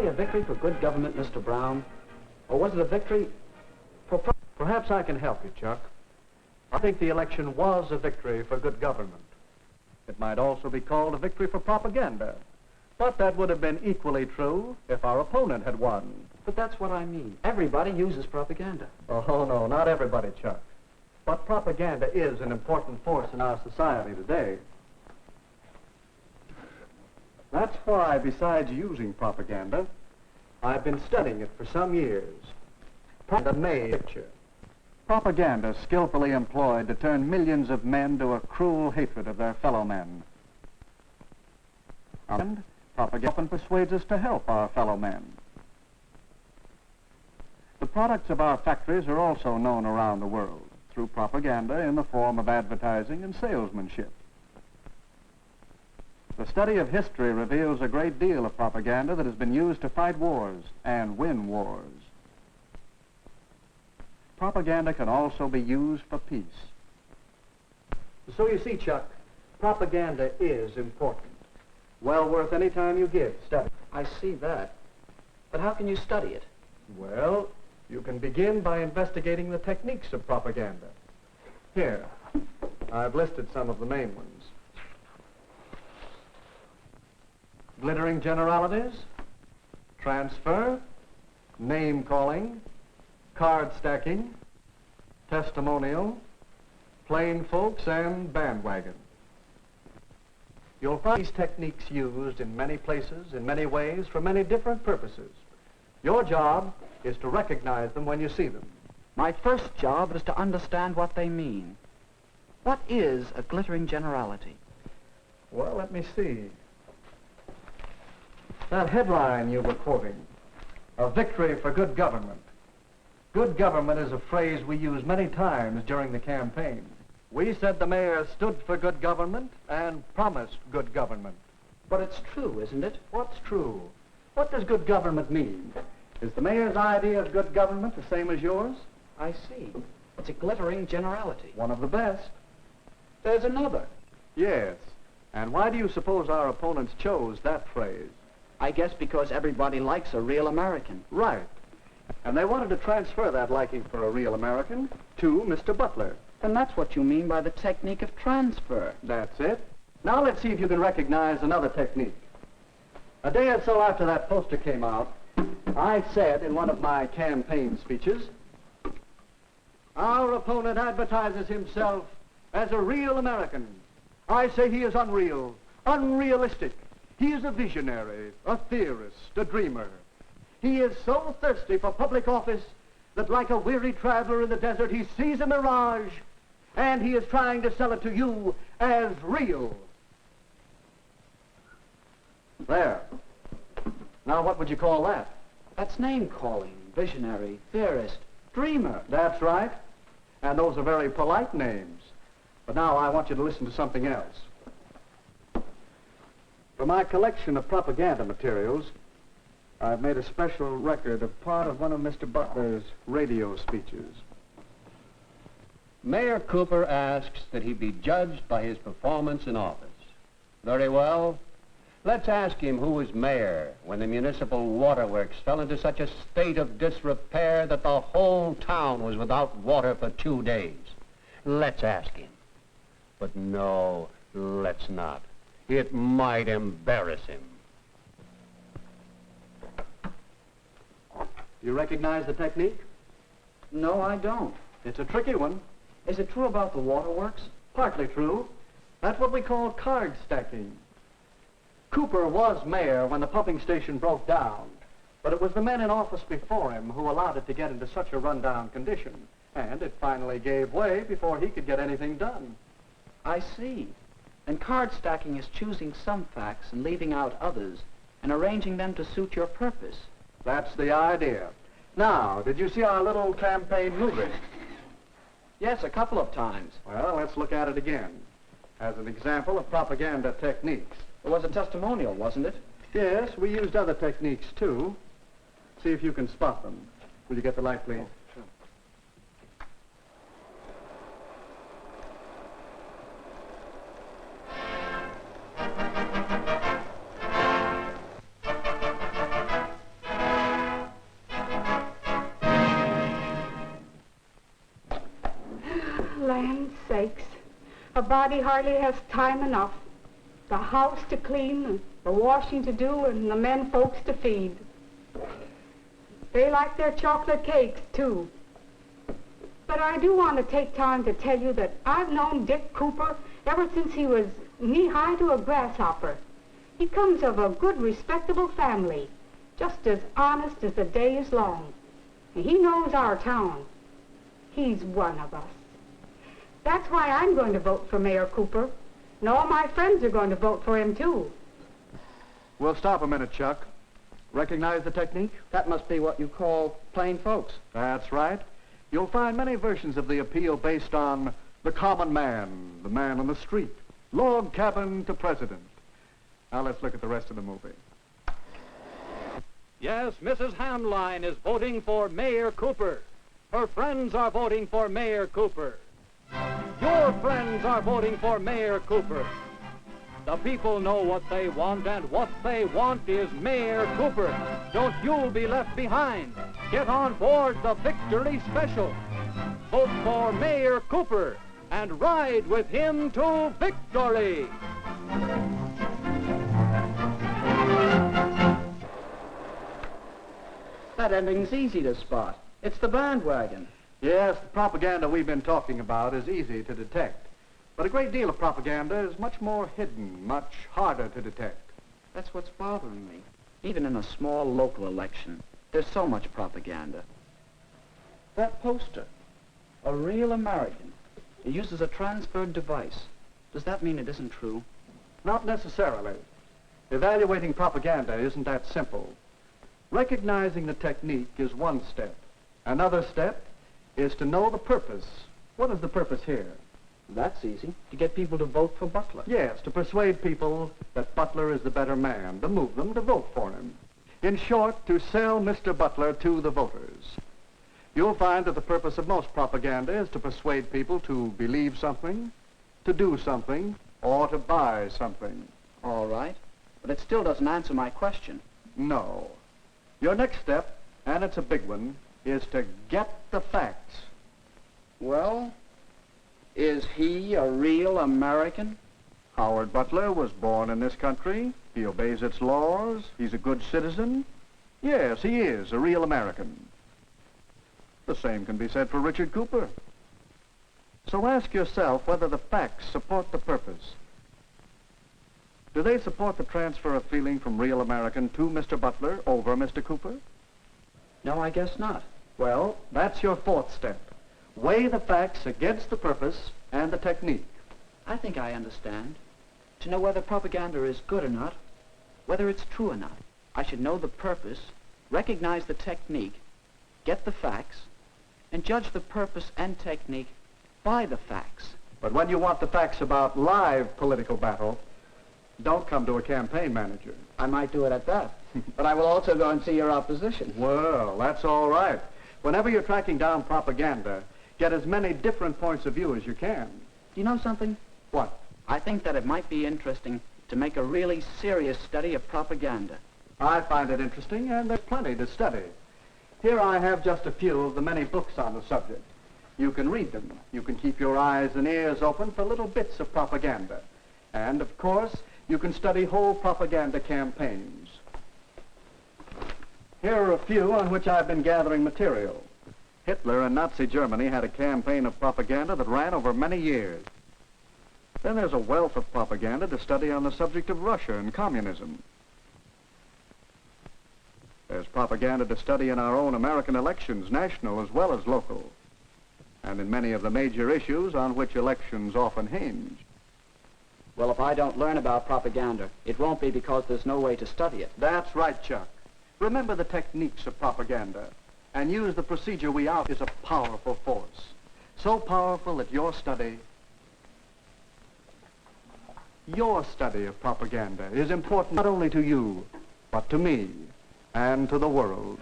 really a victory for good government, Mr. Brown? Or was it a victory for... Perhaps I can help you, Chuck. I think the election was a victory for good government. It might also be called a victory for propaganda. But that would have been equally true if our opponent had won. But that's what I mean. Everybody uses propaganda. Oh, no, not everybody, Chuck. But propaganda is an important force in our society today. That's why, besides using propaganda, I've been studying it for some years. Propaganda made a picture. Propaganda skillfully employed to turn millions of men to a cruel hatred of their fellow men. And propaganda often persuades us to help our fellow men. The products of our factories are also known around the world through propaganda in the form of advertising and salesmanship. The study of history reveals a great deal of propaganda that has been used to fight wars and win wars. Propaganda can also be used for peace. So you see, Chuck, propaganda is important. Well worth any time you give study. I see that. But how can you study it? Well, you can begin by investigating the techniques of propaganda. Here, I've listed some of the main ones. Glittering generalities, transfer, name-calling, card stacking, testimonial, plain folks, and bandwagon. You'll find these techniques used in many places, in many ways, for many different purposes. Your job is to recognize them when you see them. My first job is to understand what they mean. What is a glittering generality? Well, let me see. That headline you were quoting, a victory for good government. Good government is a phrase we use many times during the campaign. We said the mayor stood for good government and promised good government. But it's true, isn't it? What's true? What does good government mean? Is the mayor's idea of good government the same as yours? I see. It's a glittering generality. One of the best. There's another. Yes. And why do you suppose our opponents chose that phrase? I guess because everybody likes a real American. Right. And they wanted to transfer that liking for a real American to Mr. Butler. And that's what you mean by the technique of transfer. That's it. Now let's see if you can recognize another technique. A day or so after that poster came out, I said in one of my campaign speeches, our opponent advertises himself as a real American. I say he is unreal, unrealistic. He is a visionary, a theorist, a dreamer. He is so thirsty for public office that like a weary traveler in the desert, he sees a mirage, and he is trying to sell it to you as real. There. Now, what would you call that? That's name-calling, visionary, theorist, dreamer. That's right. And those are very polite names. But now I want you to listen to something else. For my collection of propaganda materials, I've made a special record of part of one of Mr. Butler's radio speeches. Mayor Cooper asks that he be judged by his performance in office. Very well. Let's ask him who was mayor when the municipal waterworks fell into such a state of disrepair that the whole town was without water for 2 days. Let's ask him. But no, let's not. It might embarrass him. You recognize the technique? No, I don't. It's a tricky one. Is it true about the waterworks? Partly true. That's what we call card stacking. Cooper was mayor when the pumping station broke down, but it was the men in office before him who allowed it to get into such a rundown condition, and it finally gave way before he could get anything done. I see. And card stacking is choosing some facts and leaving out others and arranging them to suit your purpose. That's the idea. Now, did you see our little campaign movie? Yes, a couple of times. Well, let's look at it again as an example of propaganda techniques. It was a testimonial, wasn't it? Yes, we used other techniques, too. See if you can spot them. Will you get the light, please? Oh, sure. A body hardly has time enough. The house to clean, and the washing to do, and the men folks to feed. They like their chocolate cakes, too. But I do want to take time to tell you that I've known Dick Cooper ever since he was knee-high to a grasshopper. He comes of a good, respectable family, just as honest as the day is long. And he knows our town. He's one of us. That's why I'm going to vote for Mayor Cooper. And all my friends are going to vote for him, too. We'll stop a minute, Chuck. Recognize the technique? That must be what you call plain folks. That's right. You'll find many versions of the appeal based on the common man, the man on the street, log cabin to president. Now let's look at the rest of the movie. Yes, Mrs. Hamline is voting for Mayor Cooper. Her friends are voting for Mayor Cooper. Your friends are voting for Mayor Cooper. The people know what they want, and what they want is Mayor Cooper. Don't you be left behind. Get on board the Victory Special. Vote for Mayor Cooper and ride with him to victory. That ending's easy to spot. It's the bandwagon. Yes, the propaganda we've been talking about is easy to detect. But a great deal of propaganda is much more hidden, much harder to detect. That's what's bothering me. Even in a small local election, there's so much propaganda. That poster, a real American. It uses a transferred device. Does that mean it isn't true? Not necessarily. Evaluating propaganda isn't that simple. Recognizing the technique is one step. Another step is to know the purpose. What is the purpose here? That's easy. To get people to vote for Butler. Yes, to persuade people that Butler is the better man, to move them to vote for him. In short, to sell Mr. Butler to the voters. You'll find that the purpose of most propaganda is to persuade people to believe something, to do something, or to buy something. All right. But it still doesn't answer my question. No. Your next step, and it's a big one, is to get the facts. Well, is he a real American? Howard Butler was born in this country. He obeys its laws. He's a good citizen. Yes, he is a real American. The same can be said for Richard Cooper. So ask yourself whether the facts support the purpose. Do they support the transfer of feeling from real American to Mr. Butler over Mr. Cooper? No, I guess not. Well, that's your fourth step. Weigh the facts against the purpose and the technique. I think I understand. To know whether propaganda is good or not, whether it's true or not, I should know the purpose, recognize the technique, get the facts, and judge the purpose and technique by the facts. But when you want the facts about live political battle, don't come to a campaign manager. I might do it at that. But I will also go and see your opposition. Well, that's all right. Whenever you're tracking down propaganda, get as many different points of view as you can. Do you know something? What? I think that it might be interesting to make a really serious study of propaganda. I find it interesting, and there's plenty to study. Here I have just a few of the many books on the subject. You can read them. You can keep your eyes and ears open for little bits of propaganda. And, of course, you can study whole propaganda campaigns. Here are a few on which I've been gathering material. Hitler and Nazi Germany had a campaign of propaganda that ran over many years. Then there's a wealth of propaganda to study on the subject of Russia and communism. There's propaganda to study in our own American elections, national as well as local, and in many of the major issues on which elections often hinge. Well, if I don't learn about propaganda, it won't be because there's no way to study it. That's right, Chuck. Remember the techniques of propaganda, and use the procedure we out is a powerful force. So powerful that your study of propaganda is important not only to you, but to me and to the world.